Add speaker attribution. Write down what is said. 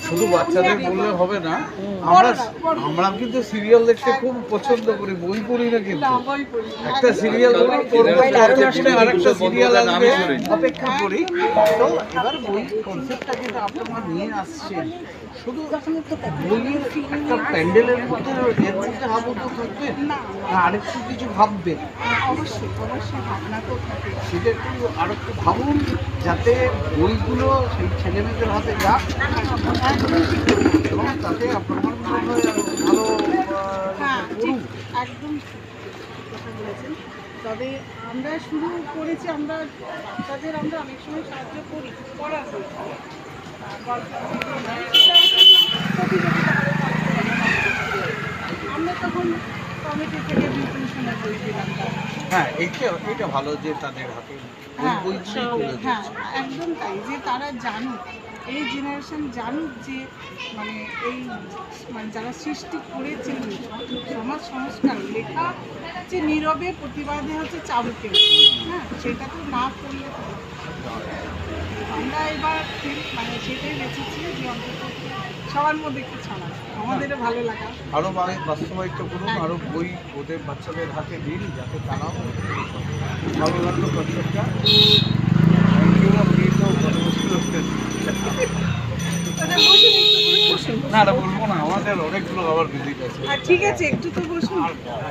Speaker 1: শুধু বাচ্চাদের বললে হবে না, আমরা কিন্তু সিরিয়াল দেখতে খুব পছন্দ করি, বই পড়ি না। কিন্তু একটা সিরিয়াল আরেকটা সিরিয়াল আসবে অপেক্ষা করি। তো এবার বই কনসেপ্টটা কিন্তু আপনারা নিয়ে আসছেন, শুধু বইয়ের একটা প্যান্ডেলের মধ্যে এর মধ্যে আবদ্ধ থাকবে না, আরেকটু কিছু ভাববে।
Speaker 2: অবশ্যই অবশ্যই ভাবনা তো থাকে,
Speaker 1: সেটা একটু আর একটু ভাবুন, যাতে বইগুলো সেই ছেলেমেয়েদের হাতে যাক এবং তাতে আপনার ভালো করুন।
Speaker 2: একদম কথা বলেছেন। তবে আমরা শুরু করেছি, আমরা বাচ্চাদের আমরা অনেক সময় সাহায্য করি পড়ার বই, আমরা তখন কমিটি থেকে বিভূষণের বই দিলাম।
Speaker 1: হ্যাঁ, এইটা ভালো যে তাদের হাতে
Speaker 2: হ্যাঁ একদম তাই, যে তারা জানুক, এই জেনারেশন জানুক যে মানে এই মানে যারা সৃষ্টি করেছেন সমাজ সংস্কার লেখা যে নীরবে প্রতিবাদে হচ্ছে চাবুকের, হ্যাঁ সেটা তো না করলে তো আমরা এবার মানে সেটাই বেঁচেছি যে অন্তত সবার মধ্যে একটু ছাড়া আমাদেরও ভালো লাগা,
Speaker 1: আরও বাস্তবায়িত করুন, আরও বই ওদের বাচ্চাদের হাতে দিন, যাতে তারাও ভালো লাগলো কনসেপ্টটা। না বলবো না, আমাদের অনেকগুলো আবার ভিজিট আছে।
Speaker 2: ঠিক আছে একটু তো বসুন।